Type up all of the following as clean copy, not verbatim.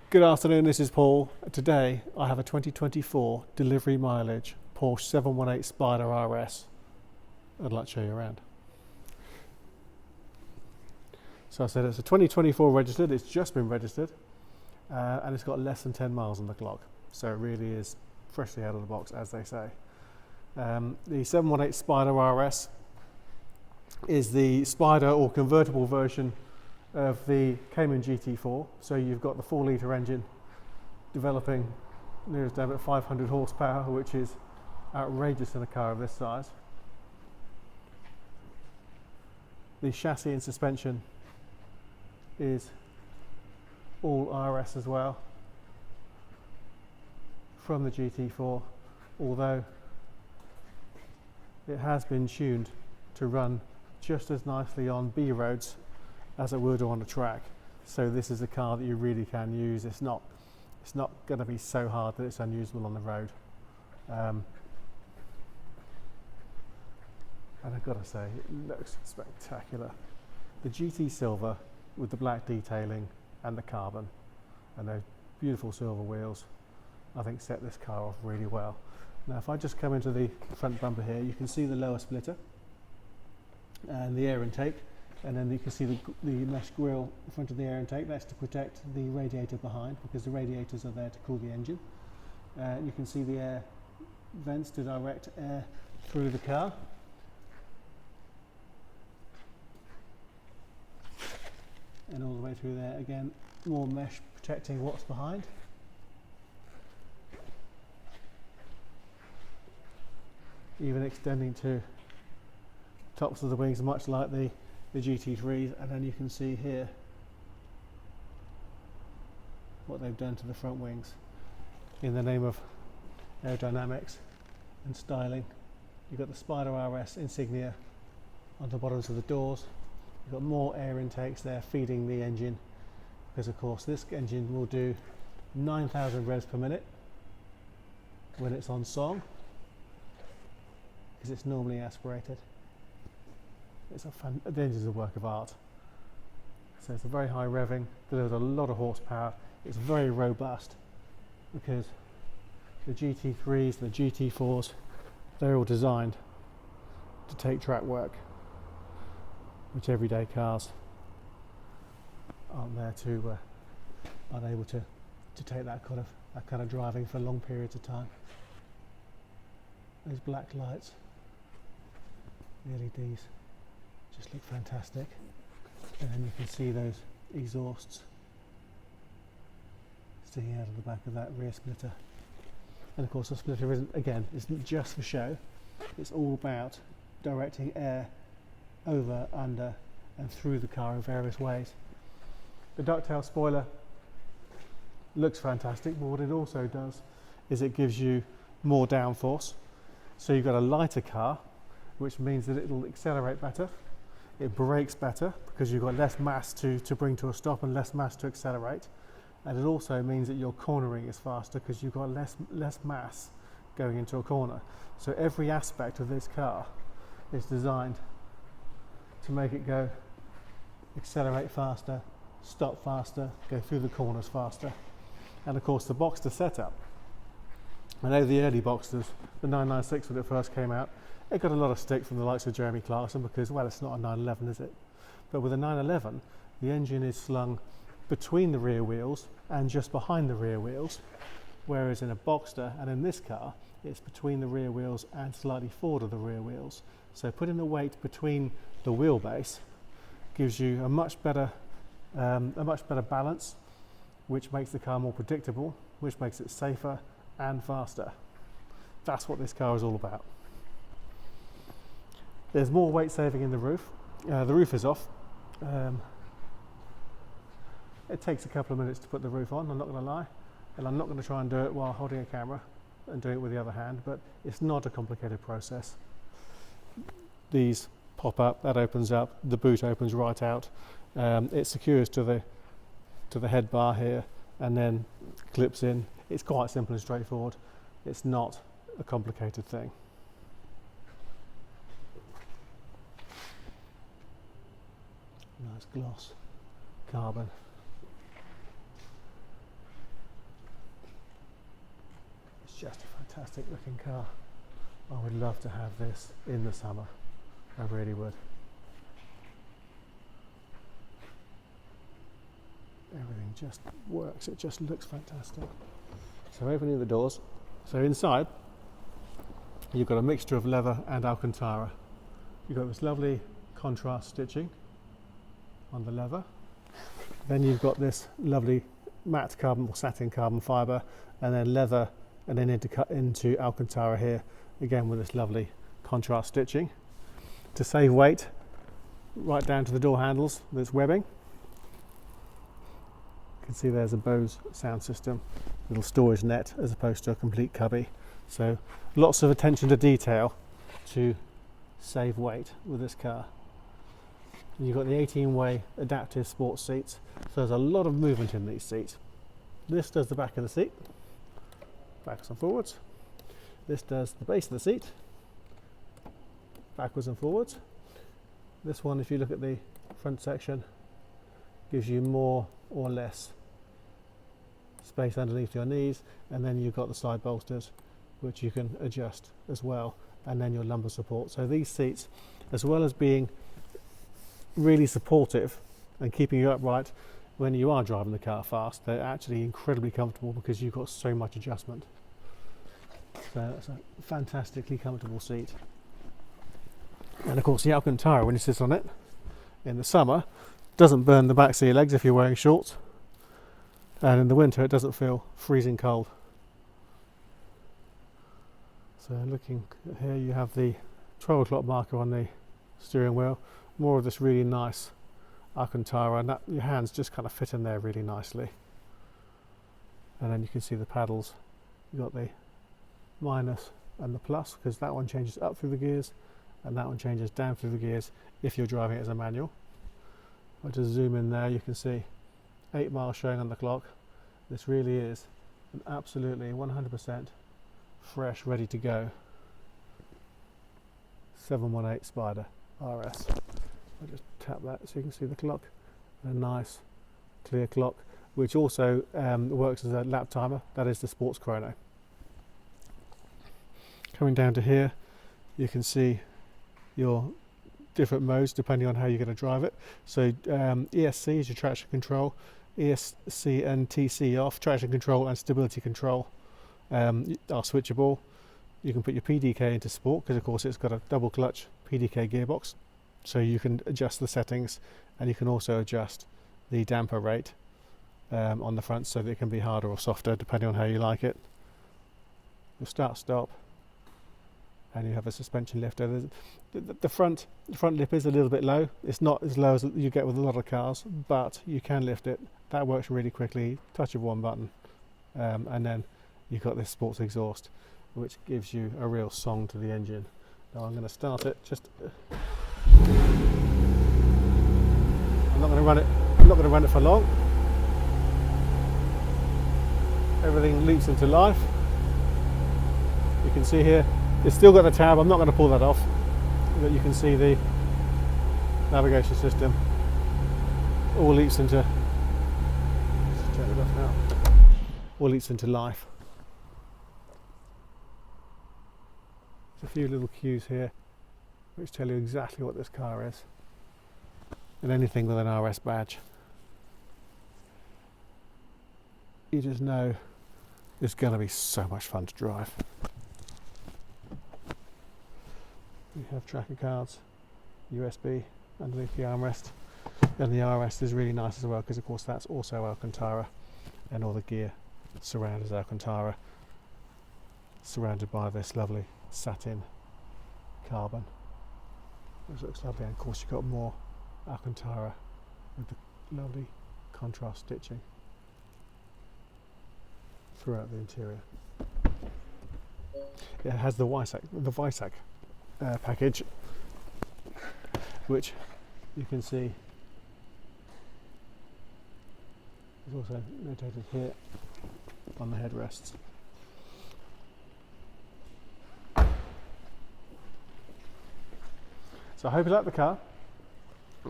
Good afternoon, this is Paul. Today I have a 2024 delivery mileage Porsche 718 Spyder RS. I'd like to show you around. So I said it's a 2024 registered, it's just been registered, and it's got less than 10 miles on the clock. So it really is freshly out of the box, as they say. The 718 Spyder RS is the Spyder or convertible version of the Cayman GT4. So you've got the 4-litre engine developing nearly down at 500 horsepower, which is outrageous in a car of this size. The chassis and suspension is all RS as well from the GT4, although it has been tuned to run just as nicely on B roads as it would on a track. So this is a car that you really can use. It's not going to be so hard that it's unusable on the road. And I've got to say, it looks spectacular. The GT Silver with the black detailing and the carbon and those beautiful silver wheels, I think set this car off really well. Now if I just come into the front bumper here, you can see the lower splitter and the air intake, and then you can see the mesh grille in front of the air intake. That's to protect the radiator behind, because the radiators are there to cool the engine. You can see the air vents to direct air through the car. And all the way through there again, more mesh protecting what's behind. Even extending to tops of the wings, much like the GT3s, and then you can see here what they've done to the front wings in the name of aerodynamics and styling. You've got the Spyder RS insignia on the bottoms of the doors. You've got more air intakes there feeding the engine, because of course this engine will do 9,000 revs per minute when it's on song, because it's normally aspirated. The engine's a work of art. So it's a very high revving, delivers a lot of horsepower. It's very robust, because the GT3s and the GT4s, they're all designed to take track work, which everyday cars aren't there to, aren't able to take that kind of driving for long periods of time. Those black lights, the LEDs, just look fantastic. And then you can see those exhausts sticking out of the back of that rear splitter. And of course the splitter isn't just for show, it's all about directing air over, under and through the car in various ways. The ducktail spoiler looks fantastic, but what it also does is it gives you more downforce. So you've got a lighter car, which means that it'll accelerate better. It brakes better because you've got less mass to bring to a stop and less mass to accelerate. And it also means that your cornering is faster because you've got less mass going into a corner. So every aspect of this car is designed to make it go accelerate faster, stop faster, go through the corners faster. And of course the Boxster setup, I know the early Boxsters, the 996 when it first came out, it got a lot of stick from the likes of Jeremy Clarkson because, well, it's not a 911, is it? But with a 911, the engine is slung between the rear wheels and just behind the rear wheels, whereas in a Boxster and in this car, it's between the rear wheels and slightly forward of the rear wheels. So putting the weight between the wheelbase gives you a much better balance, which makes the car more predictable, which makes it safer and faster. That's what this car is all about. There's more weight saving in the roof. The roof is off. It takes a couple of minutes to put the roof on, I'm not going to lie, and I'm not going to try and do it while holding a camera and doing it with the other hand, but it's not a complicated process. These pop up, that opens up, the boot opens right out. It secures to the head bar here and then clips in. It's quite simple and straightforward. It's not a complicated thing. Nice gloss, carbon. just a fantastic looking car. I would love to have this in the summer. I really would. Everything just works, it just looks fantastic. So opening the doors, so inside you've got a mixture of leather and Alcantara. You've got this lovely contrast stitching on the leather. Then you've got this lovely matte carbon or satin carbon fibre, and then leather, and then into Alcantara here, again with this lovely contrast stitching. To save weight, right down to the door handles, there's webbing. You can see there's a Bose sound system, little storage net as opposed to a complete cubby. So lots of attention to detail to save weight with this car. And you've got the 18-way adaptive sports seats, so there's a lot of movement in these seats. This does the back of the seat, backwards and forwards. This does the base of the seat, backwards and forwards. This one, if you look at the front section, gives you more or less space underneath your knees, and then you've got the side bolsters which you can adjust as well, and then your lumbar support. So these seats, as well as being really supportive and keeping you upright when you are driving the car fast, they're actually incredibly comfortable because you've got so much adjustment. So it's a fantastically comfortable seat. And of course the Alcantara, when you sit on it in the summer, doesn't burn the backs of your legs if you're wearing shorts, and in the winter it doesn't feel freezing cold. So looking here, you have the 12 o'clock marker on the steering wheel, more of this really nice Alcantara, and that your hands just kind of fit in there really nicely. And then you can see the paddles. You've got the minus and the plus, because that one changes up through the gears and that one changes down through the gears if you're driving it as a manual. If I just zoom in there, you can see 8 miles showing on the clock. This really is an absolutely 100% fresh, ready to go 718 Spyder RS. I'll just tap that so you can see the clock, and a nice clear clock, which also works as a lap timer. That is the sports chrono. Coming down to here, you can see your different modes depending on how you're going to drive it. So ESC is your traction control, ESC and TC off, traction control and stability control are switchable. You can put your PDK into sport because of course it's got a double clutch PDK gearbox, so you can adjust the settings, and you can also adjust the damper rate on the front so that it can be harder or softer depending on how you like it. Your start stop, and you have a suspension lifter. The front lip is a little bit low. It's not as low as you get with a lot of cars, but you can lift it. That works really quickly, touch of one button, and then you've got this sports exhaust which gives you a real song to the engine. Now I'm going to start it, I'm not going to run it for long. Everything leaps into life. You can see here it's still got the tab. I'm not going to pull that off, but you can see the navigation system all leaps into, let's turn it off now, all leaps into life. There's a few little cues here which tell you exactly what this car is, and anything with an RS badge, you just know it's going to be so much fun to drive. We have tracker cards, USB underneath the armrest, and the armrest is really nice as well because of course that's also Alcantara, and all the gear surround is Alcantara, surrounded by this lovely satin carbon, which looks lovely. And of course you've got more Alcantara with the lovely contrast stitching throughout the interior. It has the Visac package, which you can see is also notated here on the headrests. So I hope you like the car.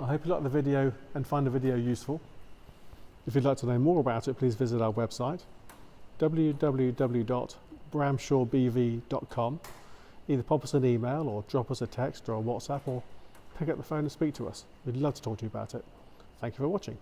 I hope you like the video and find the video useful. If you'd like to know more about it, please visit our website www.porsche bramshawbv.com. Either pop us an email or drop us a text or a WhatsApp or pick up the phone and speak to us. We'd love to talk to you about it. Thank you for watching.